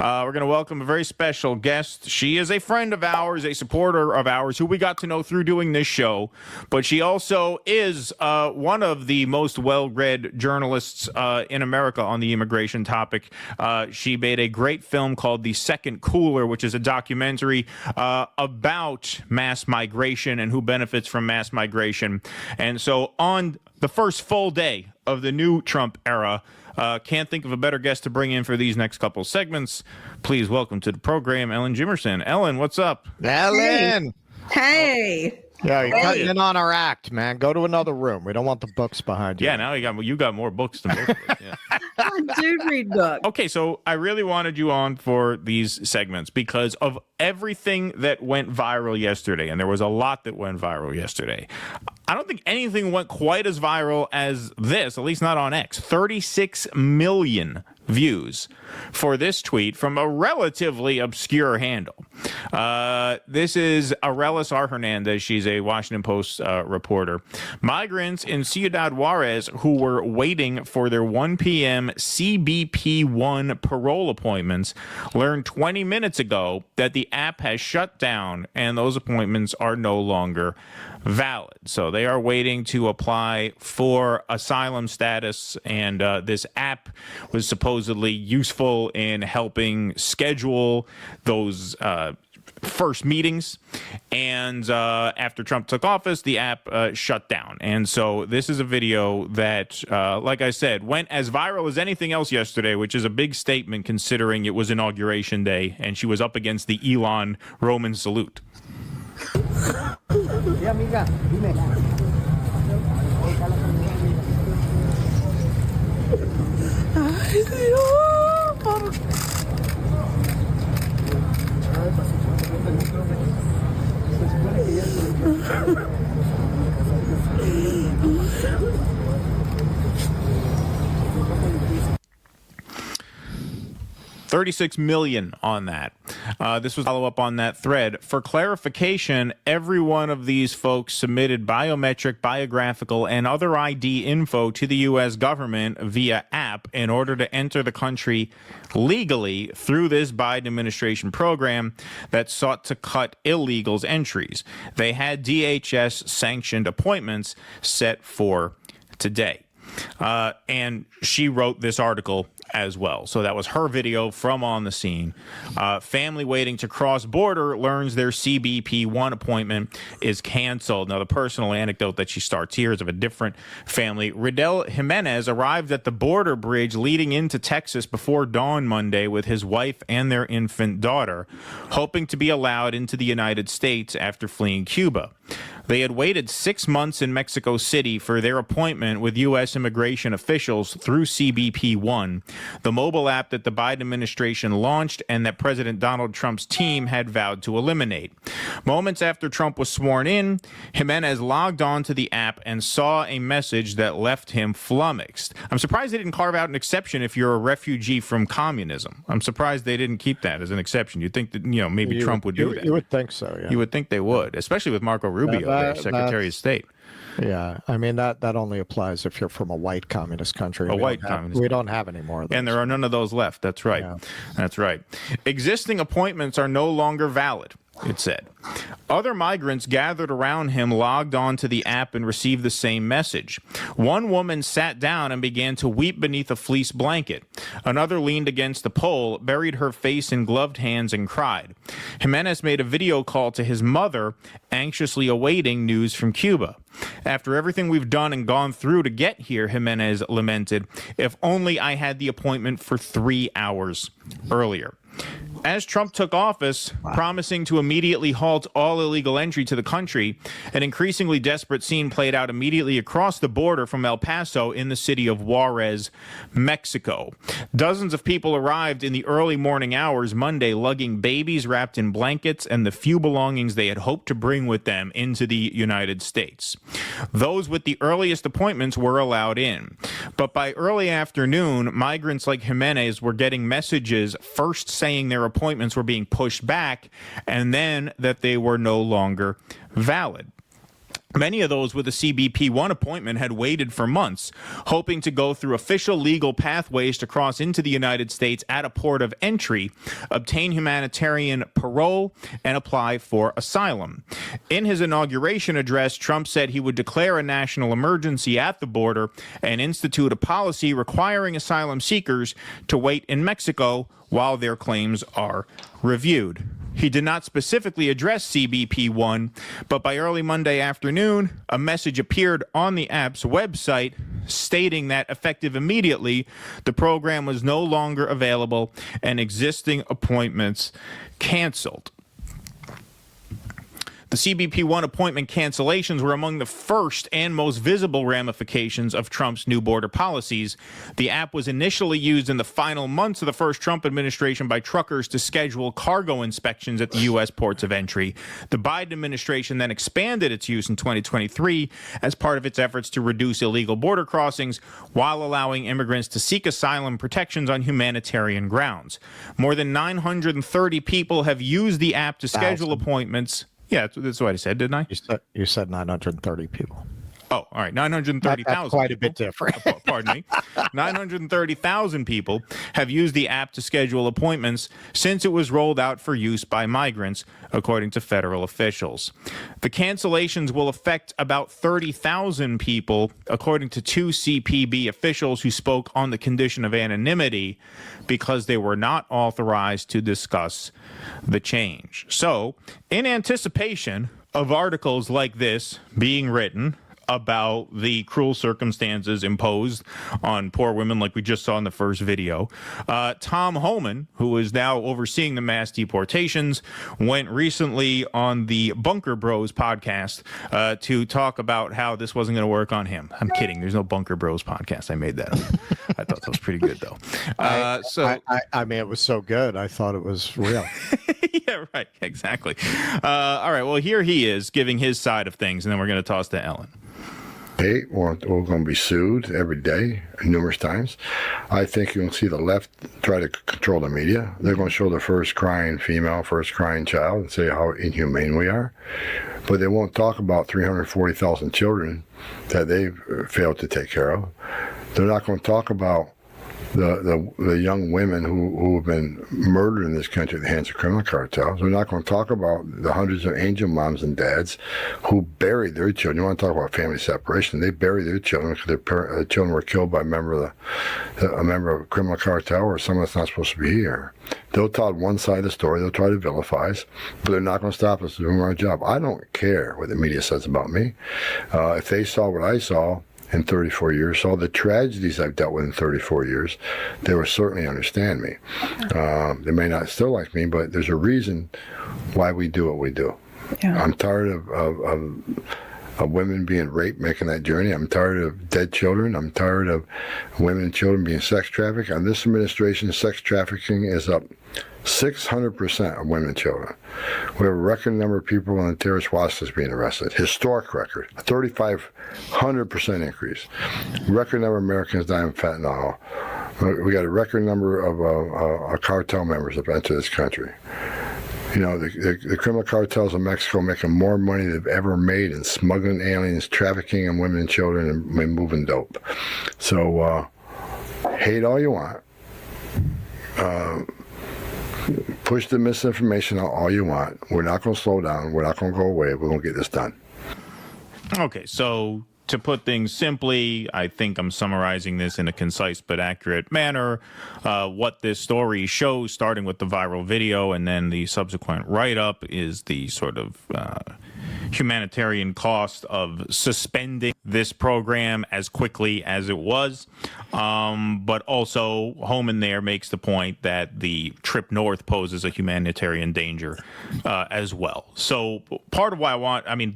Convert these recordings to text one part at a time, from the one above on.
We're going to welcome a very special guest. She is a friend of ours, a supporter of ours, who we got to know through doing this show. But she also is one of the most well-read journalists in America on the immigration topic. She made a great film called The Second Cooler, which is a documentary about mass migration and who benefits from mass migration. And so on the first full day of the new Trump era, can't think of a better guest to bring in for these next couple segments. Please welcome to the program, Ellin Jimmerson. Ellin, what's up? Ellin! Hey! Yeah, you're cutting in on our act, man. Go to another room. We don't want the books behind you. Yeah, now you got more books than both of us. Yeah. I do read books. Okay, so I really wanted you on for these segments because of everything that went viral yesterday, and there was a lot that went viral yesterday. I don't think anything went quite as viral as this, at least not on X. 36 million views for this tweet from a relatively obscure handle. This is Arelis R. Hernandez. She's a Washington Post reporter. Migrants in Ciudad Juarez who were waiting for their 1 p.m. CBP1 parole appointments learned 20 minutes ago that the app has shut down and those appointments are no longer valid. So they are waiting to apply for asylum status, and this app was supposedly useful in helping schedule those first meetings. And after Trump took office, the app shut down. And so this is a video that, like I said, went as viral as anything else yesterday, which is a big statement considering it was Inauguration Day and she was up against the Elon Roman salute. amiga, dime. Ay, Dios, por... 36 million on that. This was follow up on that thread. For clarification, every one of these folks submitted biometric, biographical, and other ID info to the U.S. government via app in order to enter the country legally through this Biden administration program that sought to cut illegals' entries. They had DHS-sanctioned appointments set for today. And she wrote this article as well. So that was her video from on the scene. Family waiting to cross border learns their CBP1 appointment is canceled. Now, the personal anecdote that she starts here is of a different family. Riddell Jimenez arrived at the border bridge leading into Texas before dawn Monday with his wife and their infant daughter, hoping to be allowed into the United States after fleeing Cuba. They had waited 6 months in Mexico City for their appointment with U.S. immigration officials through CBP1, the mobile app that the Biden administration launched and that President Donald Trump's team had vowed to eliminate. Moments after Trump was sworn in, Jimenez logged on to the app and saw a message that left him flummoxed. I'm surprised they didn't carve out an exception if you're a refugee from communism. I'm surprised they didn't keep that as an exception. You'd think that, maybe Trump would do that. You would think so, yeah. You would think they would, especially with Marco Rubio, Secretary of State. Yeah, I mean, that only applies if you're from a white communist country. We don't have any more of those. And there are none of those left. That's right. Yeah. That's right. Existing appointments are no longer valid, it said. Other migrants gathered around him logged on to the app and received the same message. One woman sat down and began to weep beneath a fleece blanket. Another leaned against the pole, buried her face in gloved hands, and cried. Jimenez made a video call to his mother, anxiously awaiting news from Cuba. After everything we've done and gone through to get here, Jimenez lamented, if only I had the appointment for 3 hours earlier. As Trump took office, promising to immediately halt all illegal entry to the country, an increasingly desperate scene played out immediately across the border from El Paso in the city of Juarez, Mexico. Dozens of people arrived in the early morning hours Monday, lugging babies wrapped in blankets and the few belongings they had hoped to bring with them into the United States. Those with the earliest appointments were allowed in. But by early afternoon, migrants like Jimenez were getting messages first saying their appointments were being pushed back and then that they were no longer valid. Many of those with a CBP-1 appointment had waited for months, hoping to go through official legal pathways to cross into the United States at a port of entry, obtain humanitarian parole, and apply for asylum. In his inauguration address, Trump said he would declare a national emergency at the border and institute a policy requiring asylum seekers to wait in Mexico while their claims are reviewed. He did not specifically address CBP-1, but by early Monday afternoon, a message appeared on the app's website stating that effective immediately, the program was no longer available and existing appointments canceled. The CBP-1 appointment cancellations were among the first and most visible ramifications of Trump's new border policies. The app was initially used in the final months of the first Trump administration by truckers to schedule cargo inspections at the U.S. ports of entry. The Biden administration then expanded its use in 2023 as part of its efforts to reduce illegal border crossings while allowing immigrants to seek asylum protections on humanitarian grounds. More than 930 people have used the app to schedule appointments. Yeah, that's what I said, didn't I? You said 930 people. Oh, all right. 930,000. That's quite a bit different. Pardon me. 930,000 people have used the app to schedule appointments since it was rolled out for use by migrants, according to federal officials. The cancellations will affect about 30,000 people, according to two CPB officials who spoke on the condition of anonymity because they were not authorized to discuss the change. So, in anticipation of articles like this being written about the cruel circumstances imposed on poor women like we just saw in the first video, Tom Homan, who is now overseeing the mass deportations, went recently on the Bunker Bros podcast to talk about how this wasn't going to work on him. I'm kidding. There's no Bunker Bros podcast. I made that up. I thought that was pretty good, though. I mean, it was so good. I thought it was real. Yeah, right. Exactly. All right. Well, here he is giving his side of things, and then we're going to toss to Ellin. We're going to be sued every day, numerous times. I think you'll see the left try to control the media. They're going to show the first crying female, first crying child, and say how inhumane we are. But they won't talk about 340,000 children that they've failed to take care of. They're not going to talk about the young women who have been murdered in this country at the hands of criminal cartels. We're not going to talk about the hundreds of angel moms and dads who buried their children. You want to talk about family separation? They buried their children because their children were killed by a member of a criminal cartel or someone that's not supposed to be here. They'll tell one side of the story. They'll try to vilify us, but they're not going to stop us from doing our job. I don't care what the media says about me. If they saw what I saw in 34 years, saw the tragedies I've dealt with in 34 years, they will certainly understand me. They may not still like me, but there's a reason why we do what we do. Yeah. I'm tired of women being raped, making that journey. I'm tired of dead children. I'm tired of women and children being sex trafficked. On this administration, sex trafficking is up 600% of women and children. We have a record number of people on the terrorist watch list being arrested. Historic record. A 3,500% increase. Record number of Americans dying of fentanyl. We got a record number of cartel members that have entered this country. You know, the criminal cartels in Mexico making more money than they've ever made in smuggling aliens, trafficking in women and children, and moving dope. So, hate all you want. Push the misinformation out all you want. We're not going to slow down. We're not going to go away. We're going to get this done. Okay, so to put things simply, I think I'm summarizing this in a concise but accurate manner. What this story shows, starting with the viral video and then the subsequent write-up, is the sort of humanitarian cost of suspending this program as quickly as it was. But also, Homan there makes the point that the trip north poses a humanitarian danger as well. So part of why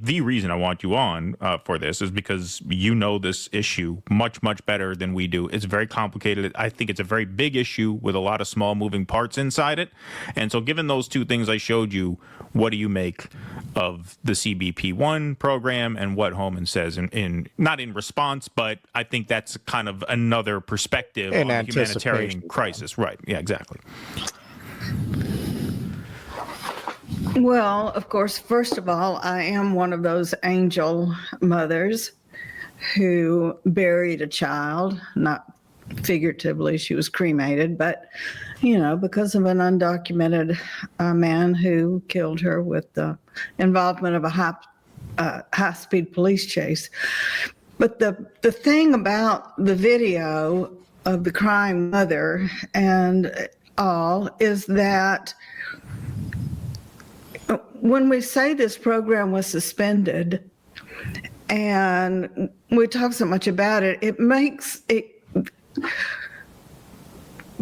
the reason I want you on for this is because you know this issue much, much better than we do. It's very complicated. I think it's a very big issue with a lot of small moving parts inside it. And so given those two things I showed you, what do you make of the CBP-1 program and what Homan says in not in response, but I think that's kind of another perspective on the humanitarian crisis. Right. Yeah, exactly. Well, of course, first of all, I am one of those angel mothers who buried a child, not figuratively, she was cremated, but, because of an undocumented man who killed her with the involvement of a high-speed police chase. But the thing about the video of the crying mother and all is that when we say this program was suspended and we talk so much about it, it makes it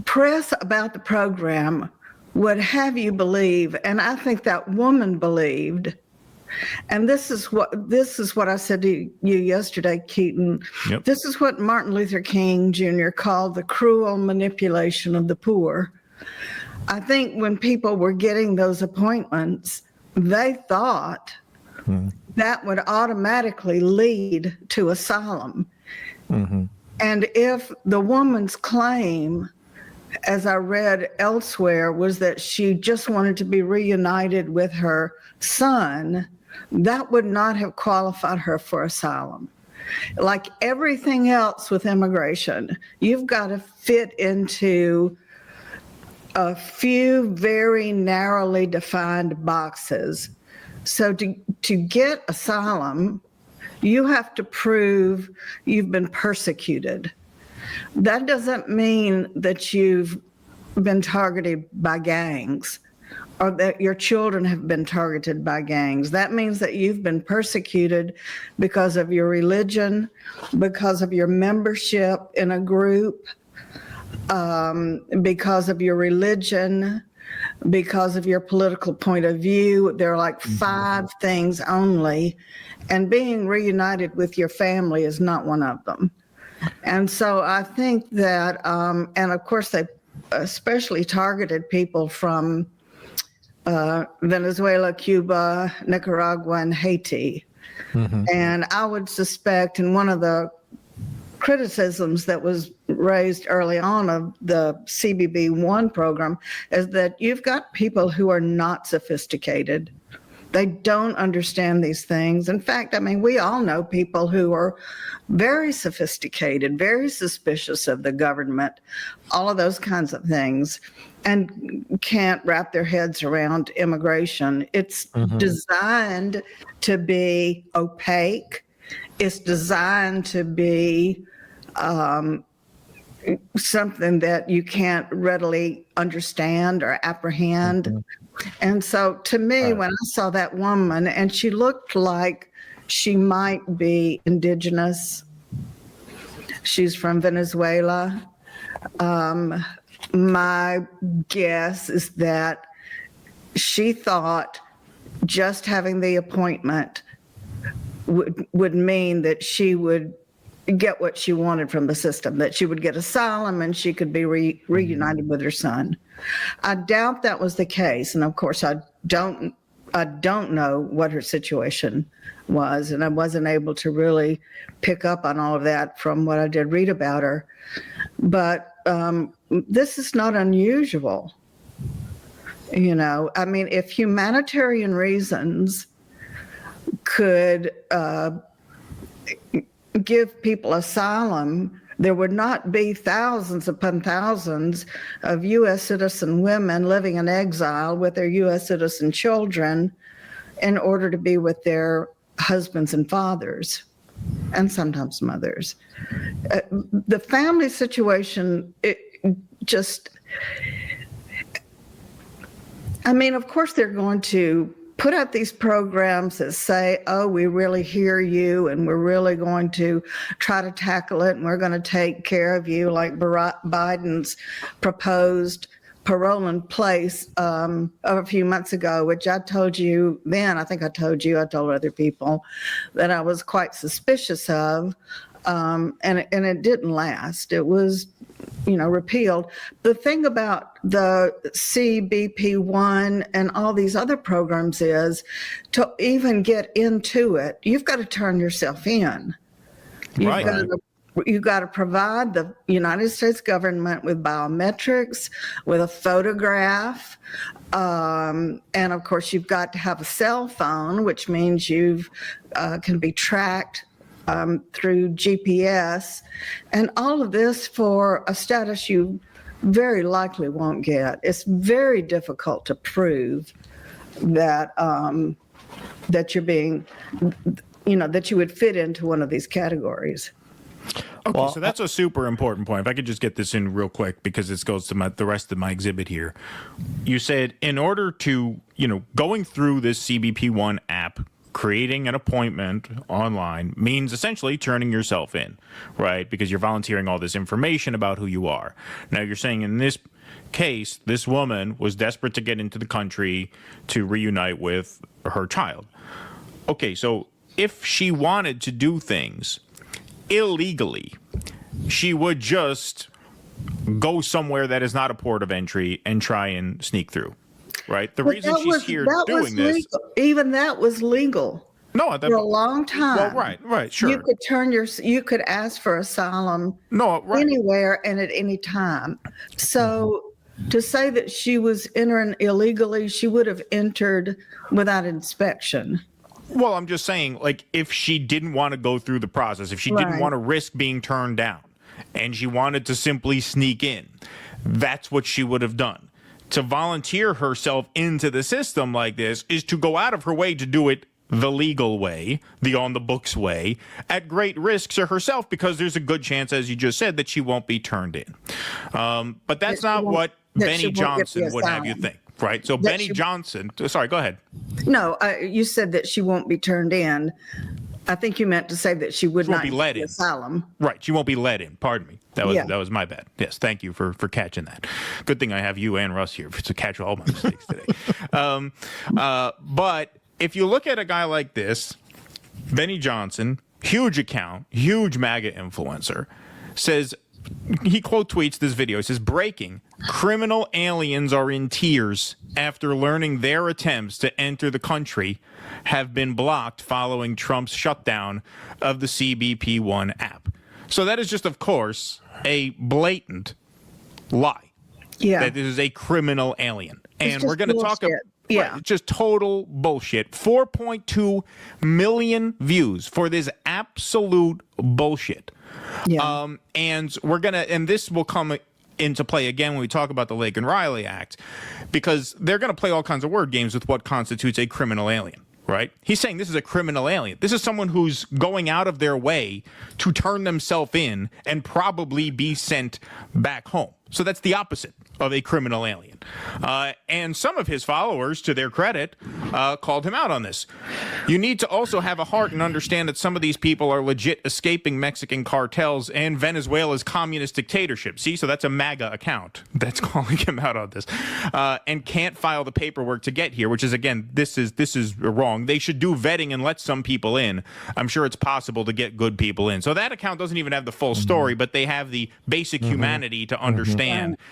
press about the program would have you believe, and I think that woman believed, and this is what I said to you yesterday, Keaton. Yep. This is what Martin Luther King Jr. called the cruel manipulation of the poor. I think when people were getting those appointments, they thought that would automatically lead to asylum. Mm-hmm. And if the woman's claim, as I read elsewhere, was that she just wanted to be reunited with her son, that would not have qualified her for asylum. Like everything else with immigration, you've got to fit into a few very narrowly defined boxes. So to get asylum, you have to prove you've been persecuted. That doesn't mean that you've been targeted by gangs or that your children have been targeted by gangs. That means that you've been persecuted because of your religion, because of your membership in a group, because of your religion, because of your political point of view. There are like 5 things only, and being reunited with your family is not one of them. And so I think that, and of course they especially targeted people from Venezuela, Cuba, Nicaragua, and Haiti. Mm-hmm. And I would suspect, and one of the criticisms that was raised early on of the CBB1 program is that you've got people who are not sophisticated. They don't understand these things. In fact, I mean, we all know people who are very sophisticated, very suspicious of the government, all of those kinds of things, and can't wrap their heads around immigration. It's designed to be opaque. It's designed to be something that you can't readily understand or apprehend. Mm-hmm. And so to me, when I saw that woman, and she looked like she might be indigenous, she's from Venezuela. My guess is that she thought just having the appointment would mean that she would get what she wanted from the system, that she would get asylum and she could be reunited with her son. I doubt that was the case. And of course, I don't know what her situation was, and I wasn't able to really pick up on all of that from what I did read about her. But this is not unusual. I mean, if humanitarian reasons could give people asylum, there would not be thousands upon thousands of U.S. citizen women living in exile with their U.S. citizen children in order to be with their husbands and fathers, and sometimes mothers. The family situation, of course they're going to put out these programs that say, oh, we really hear you and we're really going to try to tackle it and we're going to take care of you, like Biden's proposed parole in place of a few months ago, which I told you then, I told other people that I was quite suspicious of, and it didn't last. It was repealed. The thing about the CBP1 and all these other programs is to even get into it, you've got to turn yourself in. You've got to you got to provide the United States government with biometrics, with a photograph, and of course you've got to have a cell phone, which means you can be tracked through GPS, and all of this for a status you very likely won't get. It's very difficult to prove that that you're being, that you would fit into one of these categories. Okay, well, so that's a super important point. If I could just get this in real quick, because this goes to the rest of my exhibit here. You said in order to, going through this CBP1 app, creating an appointment online means essentially turning yourself in, right? Because you're volunteering all this information about who you are. Now, you're saying in this case, this woman was desperate to get into the country to reunite with her child. Okay, so if she wanted to do things illegally, she would just go somewhere that is not a port of entry and try and sneak through, right? The reason she's here doing this, even that was legal. No, for a long time. Well, right, sure. You could ask for asylum anywhere and at any time. So to say that she was entering illegally, she would have entered without inspection. Well, I'm just saying, like, if she didn't want to go through the process, if she didn't want to risk being turned down, and she wanted to simply sneak in, that's what she would have done. To volunteer herself into the system like this is to go out of her way to do it the legal way, the on-the-books way, at great risk to herself, because there's a good chance, as you just said, that she won't be turned in. But that's not what Benny Johnson would have you think. Right. So Benny Johnson, sorry, go ahead. No, you said that she won't be turned in. I think you meant to say that she would not be let in. Asylum. Right. She won't be let in. Pardon me. That was my bad. Yes. Thank you for catching that. Good thing I have you and Russ here to catch all my mistakes today. But if you look at a guy like this, Benny Johnson, huge account, huge MAGA influencer, says, he quote tweets this video. He says, "Breaking, criminal aliens are in tears after learning their attempts to enter the country have been blocked following Trump's shutdown of the CBP1 app." So that is just, of course, a blatant lie. Yeah. That this is a criminal alien. And we're going to talk about it's just total bullshit. 4.2 million views for this absolute bullshit. Yeah. And this will come into play again when we talk about the Lake and Riley Act, because they're going to play all kinds of word games with what constitutes a criminal alien, right? He's saying this is a criminal alien. This is someone who's going out of their way to turn themselves in and probably be sent back home. So that's the opposite of a criminal alien. And some of his followers, to their credit, called him out on this. You need to also have a heart and understand that some of these people are legit escaping Mexican cartels and Venezuela's communist dictatorship. See, so that's a MAGA account that's calling him out on this, and can't file the paperwork to get here, which is, again, this is wrong. They should do vetting and let some people in. I'm sure it's possible to get good people in. So that account doesn't even have the full story, but they have the basic humanity to understand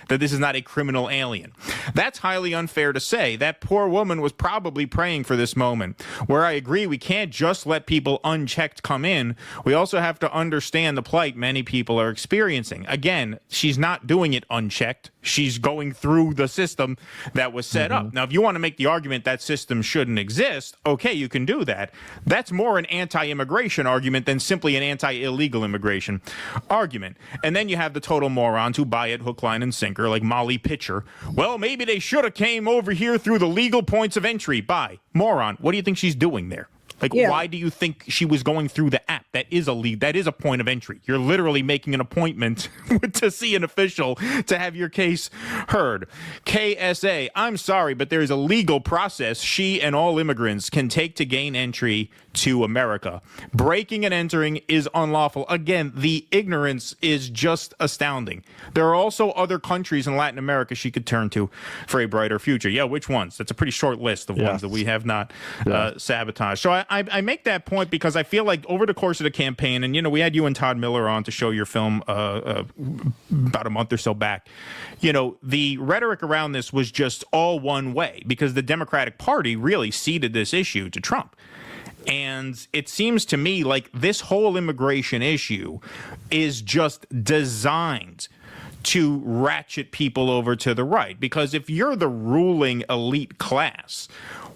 that this is not a criminal alien. That's highly unfair to say. That poor woman was probably praying for this moment, where I agree we can't just let people unchecked come in. We also have to understand the plight many people are experiencing. Again, she's not doing it unchecked. She's going through the system that was set up. Now, if you want to make the argument that system shouldn't exist, okay, you can do that. That's more an anti-immigration argument than simply an anti-illegal immigration argument. And then you have the total morons who buy it hook, line, and sinker, like Molly Pitcher. Well, maybe they should have came over here through the legal points of entry. Bye. Moron. What do you think she's doing there? Like, why do you think she was going through the app? That is a point of entry. You're literally making an appointment to see an official to have your case heard. KSA, I'm sorry, but there is a legal process she and all immigrants can take to gain entry to America. Breaking and entering is unlawful. Again, the ignorance is just astounding. There are also other countries in Latin America she could turn to for a brighter future. Yeah, which ones? That's a pretty short list of ones that we have not sabotaged. So I make that point because I feel like over the course of the campaign, and, we had you and Todd Miller on to show your film about a month or so back, the rhetoric around this was just all one way, because the Democratic Party really ceded this issue to Trump. And it seems to me like this whole immigration issue is just designed to ratchet people over to the right. Because if you're the ruling elite class,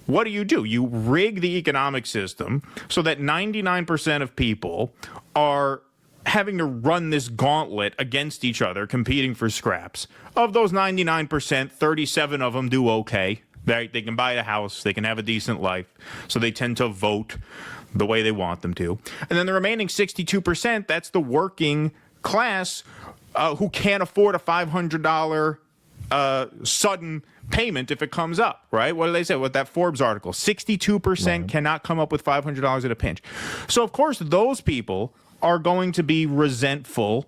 what do? You rig the economic system so that 99% of people are having to run this gauntlet against each other, competing for scraps. Of those 99%, 37 of them do okay. They can buy a house, they can have a decent life, so they tend to vote the way they want them to. And then the remaining 62%, that's the working class who can't afford a $500 sudden payment if it comes up, right? What do they say with that Forbes article? 62% cannot come up with $500 at a pinch. So, of course, those people are going to be resentful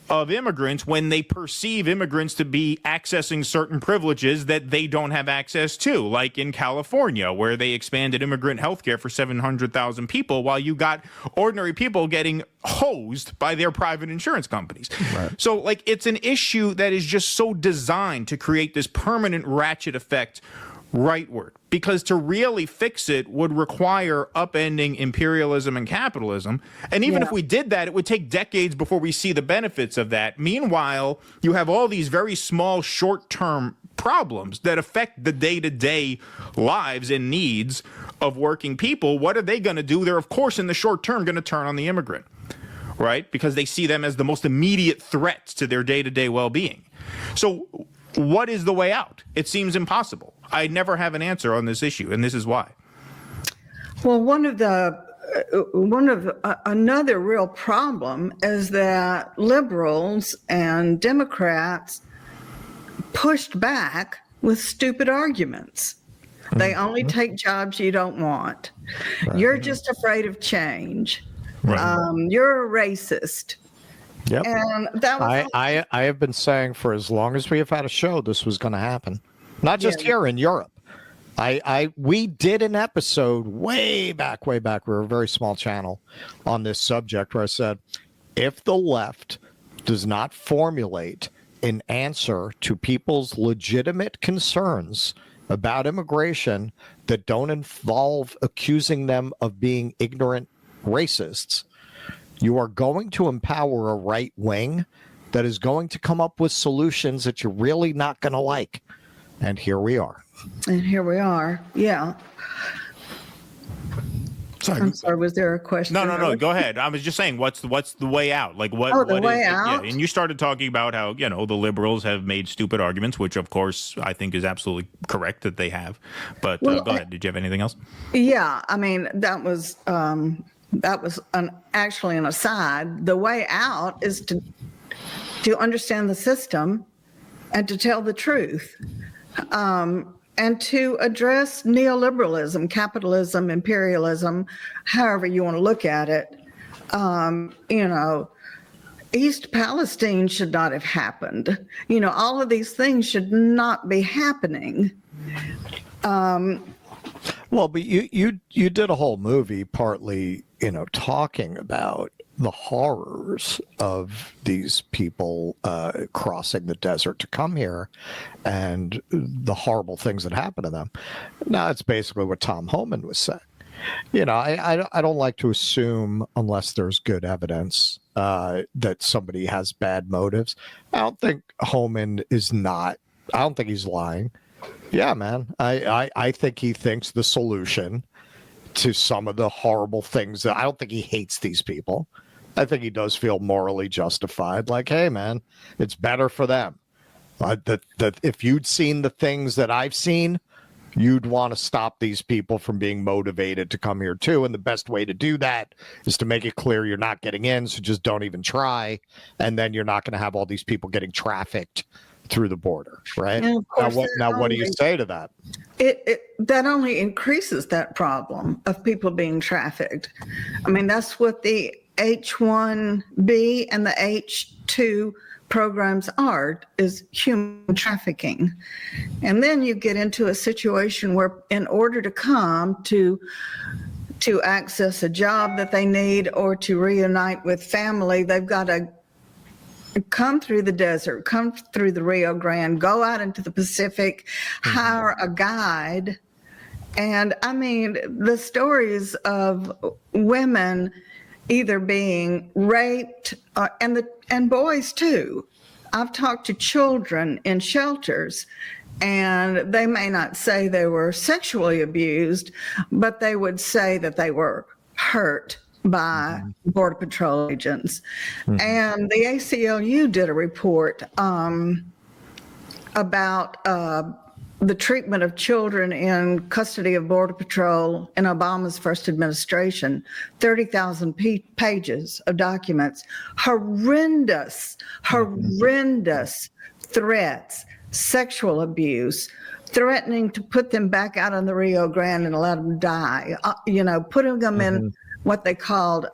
of immigrants when they perceive immigrants to be accessing certain privileges that they don't have access to, like in California, where they expanded immigrant health care for 700,000 people while you got ordinary people getting hosed by their private insurance companies. Right. So, like, it's an issue that is just so designed to create this permanent ratchet effect rightward, because to really fix it would require upending imperialism and capitalism. And even if we did that, it would take decades before we see the benefits of that. Meanwhile, you have all these very small short-term problems that affect the day-to-day lives and needs of working people. What are they going to do? They're, of course, in the short term going to turn on the immigrant, right? Because they see them as the most immediate threat to their day-to-day well-being. So what is the way out? It seems impossible. I never have an answer on this issue, and this is why. Well, another real problem is that liberals and Democrats pushed back with stupid arguments. They only take jobs you don't want. You're just afraid of change. You're a racist. Yep. And that was I have been saying for as long as we have had a show, this was going to happen. Not just here in Europe. We did an episode way back. We were a very small channel on this subject where I said, if the left does not formulate an answer to people's legitimate concerns about immigration that don't involve accusing them of being ignorant racists, you are going to empower a right wing that is going to come up with solutions that you're really not going to like. And here we are. Yeah. Sorry. I'm sorry, was there a question? No. Go ahead. I was just saying, what's the way out? Like what? Oh, the what way is, out. Yeah, and you started talking about how the liberals have made stupid arguments, which of course I think is absolutely correct that they have. But go ahead. Did you have anything else? Yeah, I mean that was actually an aside. The way out is to understand the system and to tell the truth. And to address neoliberalism, capitalism, imperialism, however you want to look at it. East Palestine should not have happened. All of these things should not be happening. Well, but you did a whole movie partly, talking about the horrors of these people crossing the desert to come here and the horrible things that happen to them. Now, it's basically what Tom Homan was saying. I don't like to assume, unless there's good evidence, that somebody has bad motives. I don't think Homan I don't think he's lying. Yeah, man. I think he thinks the solution to some of the horrible things I don't think he hates these people. I think he does feel morally justified. Like, hey, man, it's better for them. That if you'd seen the things that I've seen, you'd want to stop these people from being motivated to come here too. And the best way to do that is to make it clear you're not getting in, so just don't even try. And then you're not going to have all these people getting trafficked through the border, right? Now, what do you say to that? That only increases that problem of people being trafficked. I mean, that's what the H-1B and the H-2 programs is human trafficking. And then you get into a situation where in order to come to access a job that they need or to reunite with family, they've got to come through the desert, come through the Rio Grande, go out into the Pacific, hire a guide, And I mean, the stories of women either being raped and boys too. I've talked to children in shelters, and they may not say they were sexually abused, but they would say that they were hurt by Border Patrol agents. And the ACLU did a report about the treatment of children in custody of Border Patrol in Obama's first administration, 30,000 pages of documents, horrendous threats, sexual abuse, threatening to put them back out on the Rio Grande and let them die, putting them in what they called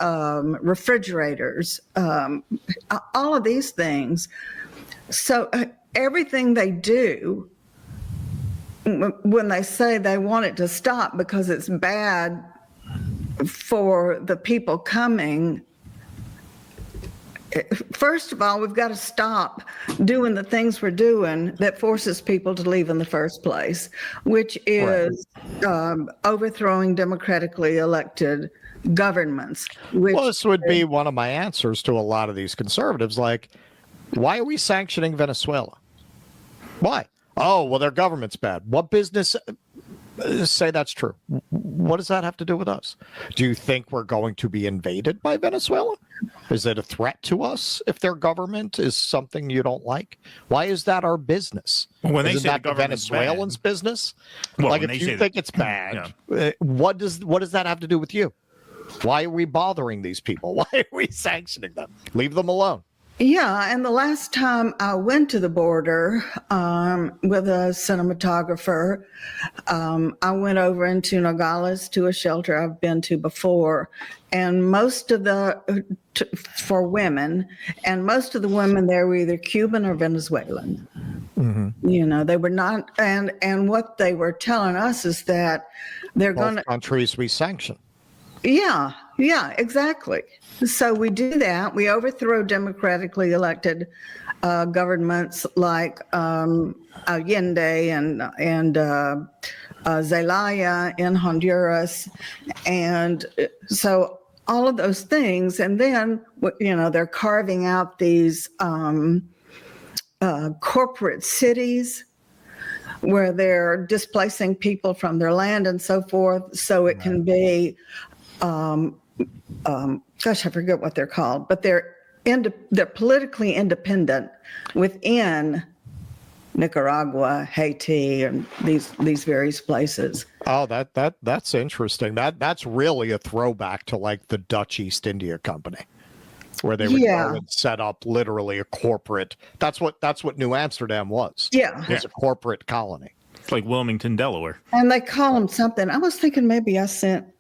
refrigerators, all of these things. So everything they do, when they say they want it to stop because it's bad for the people coming, first of all, we've got to stop doing the things we're doing that forces people to leave in the first place, which is overthrowing democratically elected governments. Well, this would be one of my answers to a lot of these conservatives, like, why are we sanctioning Venezuela? Why? Oh, well, their government's bad. What business say that's true? What does that have to do with us? Do you think we're going to be invaded by Venezuela? Is it a threat to us if their government is something you don't like? Why is that our business? Well, when they Isn't say that the the Venezuelans' bad, business? well, like, if you think it's bad, what does that have to do with you? Why are we bothering these people? Why are we sanctioning them? Leave them alone. Yeah, and the last time I went to the border with a cinematographer, I went over into Nogales to a shelter I've been to before, and for women, and most of the women there were either Cuban or Venezuelan. They were not, and what they were telling us is that they're going to countries we sanction. Yeah, exactly. So we do that. We overthrow democratically elected governments like Allende and Zelaya in Honduras. And so all of those things. And then, they're carving out these corporate cities where they're displacing people from their land and so forth. So it can be gosh, I forget what they're called, but they're politically independent within Nicaragua, Haiti, and these various places. Oh, that's interesting. That's really a throwback to like the Dutch East India Company, where they would go and set up literally a corporate. That's what New Amsterdam was. Yeah, it was a corporate colony. It's like Wilmington, Delaware. And they call them something. I was thinking maybe I sent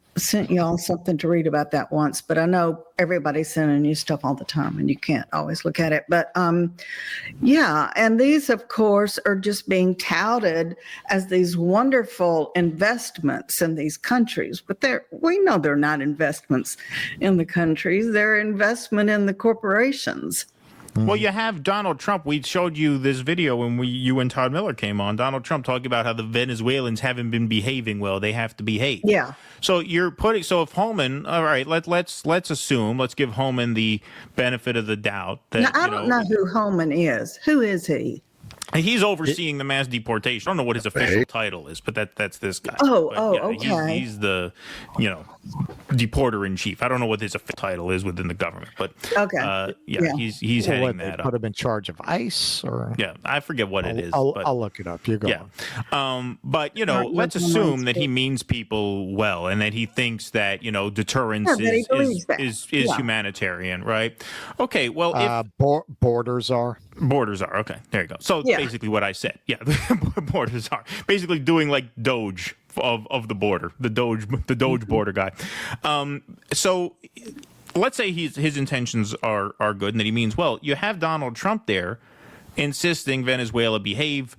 y'all something to read about that once, but I know everybody's sending you stuff all the time and you can't always look at it. But and these, of course, are just being touted as these wonderful investments in these countries. But we know they're not investments in the countries. They're investment in the corporations. Well, you have Donald Trump. We showed you this video when you and Todd Miller came on. Donald Trump talking about how the Venezuelans haven't been behaving well. They have to behave. Yeah. So if Homan, all right, let's assume, let's give Homan the benefit of the doubt that now, I don't know who Homan is. Who is he? He's overseeing the mass deportation. I don't know what his official title is, but that's this guy. Okay. He's the, deporter in chief. I don't know what his official title is within the government, but he's heading that up. Put him in charge of ICE, or I forget what it is. I'll look it up. You go. Yeah, but let's assume that he means people well, and that he thinks that deterrence is humanitarian, right? Okay, well, if borders are. Borders are okay. There you go. So basically, what I said, borders are basically doing like Doge of the border, the Doge border guy. So let's say his intentions are good and that he means well. You have Donald Trump there, insisting Venezuela behave.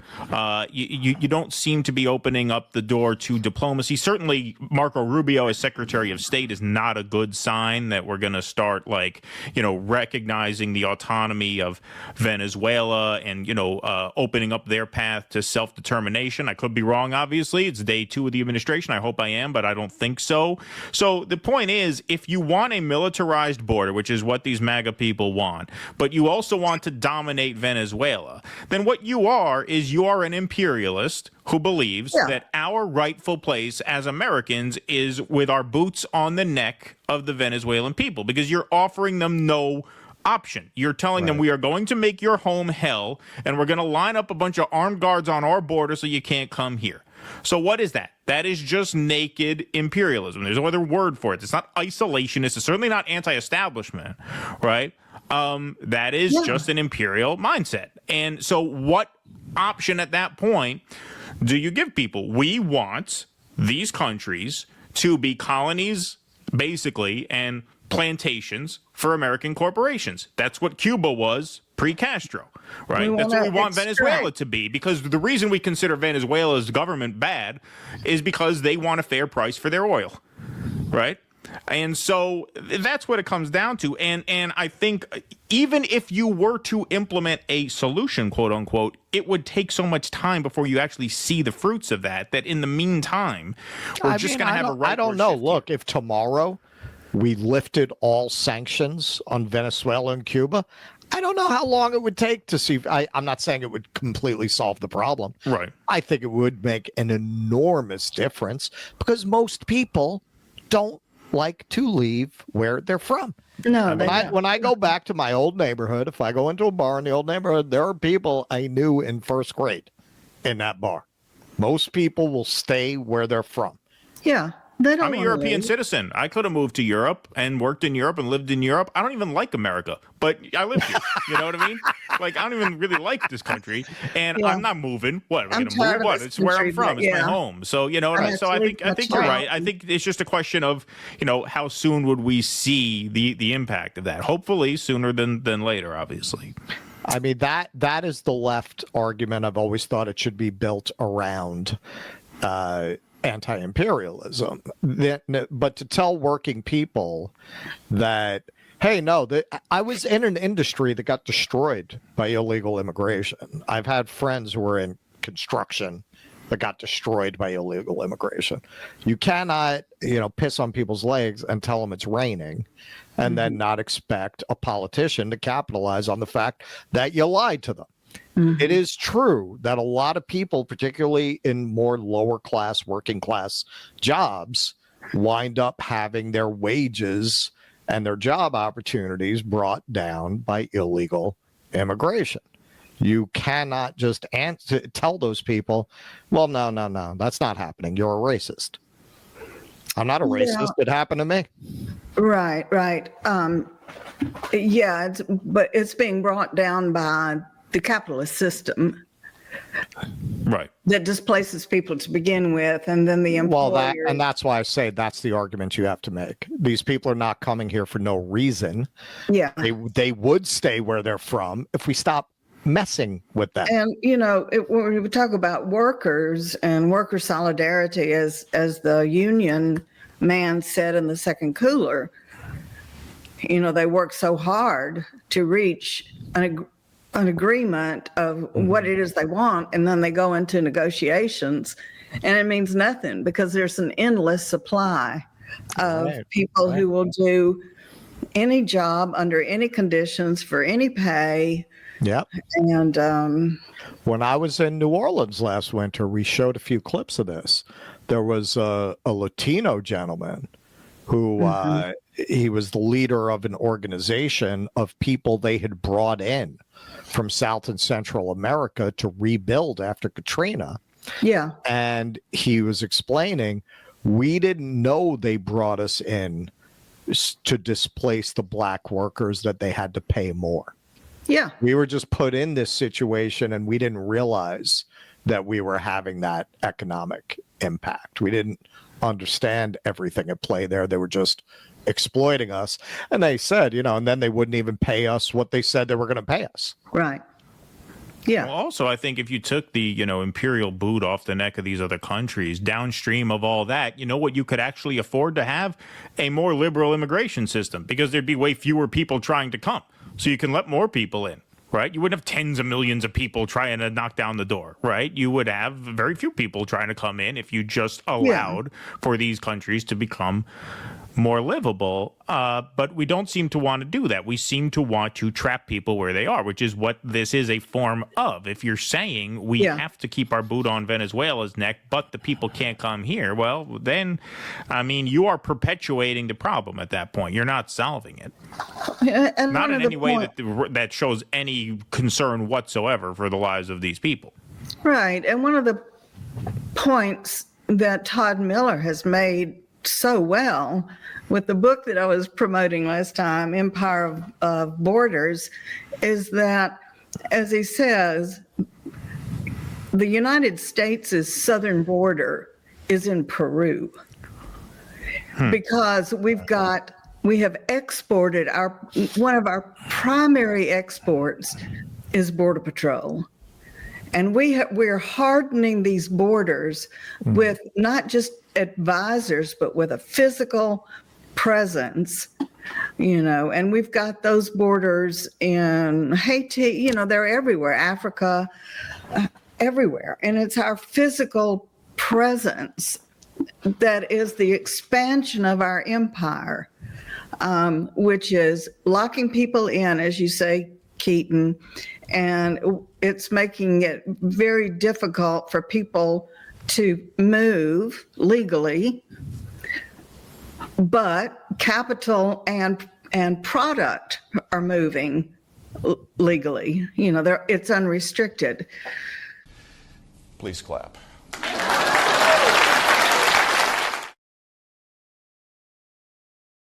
You don't seem to be opening up the door to diplomacy. Certainly, Marco Rubio as Secretary of State is not a good sign that we're going to start recognizing the autonomy of Venezuela and opening up their path to self-determination. I could be wrong. Obviously, it's day 2 of the administration. I hope I am, but I don't think so. So the point is, if you want a militarized border, which is what these MAGA people want, but you also want to dominate Venezuela, then what you are an imperialist who believes that our rightful place as Americans is with our boots on the neck of the Venezuelan people, because you're offering them no option. You're telling them, we are going to make your home hell, and we're going to line up a bunch of armed guards on our border so you can't come here. So what is that? That is just naked imperialism. There's no other word for it. It's not isolationist. It's certainly not anti-establishment, right? That is just an imperial mindset. And so what option at that point do you give people? We want these countries to be colonies, basically, and plantations for American corporations. That's what Cuba was pre-Castro, right? That's what we want Venezuela to be, because the reason we consider Venezuela's government bad is because they want a fair price for their oil, right? And so that's what it comes down to. And I think even if you were to implement a solution, quote unquote, it would take so much time before you actually see the fruits of that in the meantime, we're just going to have a right. I don't know. Look, if tomorrow we lifted all sanctions on Venezuela and Cuba, I don't know how long it would take to see. I'm not saying it would completely solve the problem. Right. I think it would make an enormous difference, because most people don't like to leave where they're from. No, when I go back to my old neighborhood, if I go into a bar in the old neighborhood, there are people I knew in first grade in that bar. Most people will stay where they're from. Yeah. I'm a European citizen. I could have moved to Europe and worked in Europe and lived in Europe. I don't even like America, but I live here. You know what I mean? Like, I don't even really like this country, and I'm not moving. What? Am I going to move? What? It's where I'm from. It's my home. So, you know what I mean? So I think you're right. I think it's just a question of, how soon would we see the impact of that? Hopefully sooner than later, obviously. I mean, that is the left argument. I've always thought it should be built around anti-imperialism, but to tell working people that, hey, no, I was in an industry that got destroyed by illegal immigration. I've had friends who were in construction that got destroyed by illegal immigration. You cannot, piss on people's legs and tell them it's raining and then not expect a politician to capitalize on the fact that you lied to them. It is true that a lot of people, particularly in more lower class, working class jobs, wind up having their wages and their job opportunities brought down by illegal immigration. You cannot just tell those people, well, no, that's not happening. You're a racist. I'm not a racist. It happened to me. Right. But it's being brought down by the capitalist system, right, that displaces people to begin with, and then the employer. Well, that's why I say that's the argument you have to make. These people are not coming here for no reason. Yeah, they would stay where they're from if we stop messing with them. And when we talk about workers and worker solidarity, as the union man said in the second cooler, they work so hard to reach an agreement of what it is they want, and then they go into negotiations, and it means nothing, because there's an endless supply of people who will do any job under any conditions for any pay. Yep. And when I was in New Orleans last winter, we showed a few clips of this. There was a Latino gentleman who he was the leader of an organization of people they had brought in from South and Central America to rebuild after Katrina. Yeah. And he was explaining, we didn't know they brought us in to displace the black workers, that they had to pay more. Yeah. We were just put in this situation, and we didn't realize that we were having that economic impact. We didn't understand everything at play there. They were just exploiting us. And they said, and then they wouldn't even pay us what they said they were going to pay us. Right. Yeah. Well, also, I think if you took the, imperial boot off the neck of these other countries, downstream of all that, you know what you could actually afford to have? A more liberal immigration system, because there'd be way fewer people trying to come. So you can let more people in, right? You wouldn't have tens of millions of people trying to knock down the door, right? You would have very few people trying to come in if you just allowed for these countries to become more livable, but we don't seem to want to do that. We seem to want to trap people where they are, which is what this is a form of. If you're saying we have to keep our boot on Venezuela's neck, but the people can't come here, well, then, you are perpetuating the problem at that point. You're not solving it. And not in any way that shows any concern whatsoever for the lives of these people. Right. And one of the points that Todd Miller has made so well with the book that I was promoting last time, Empire of Borders, is that, as he says, the United States' southern border is in Peru because we have exported one of our primary exports is Border Patrol. And we're hardening these borders with not just advisors, but with a physical presence, and we've got those borders in Haiti, they're everywhere, Africa, everywhere. And it's our physical presence that is the expansion of our empire, which is locking people in, as you say, Keaton, and it's making it very difficult for people to move legally, but capital and product are moving legally. It's unrestricted. Please clap.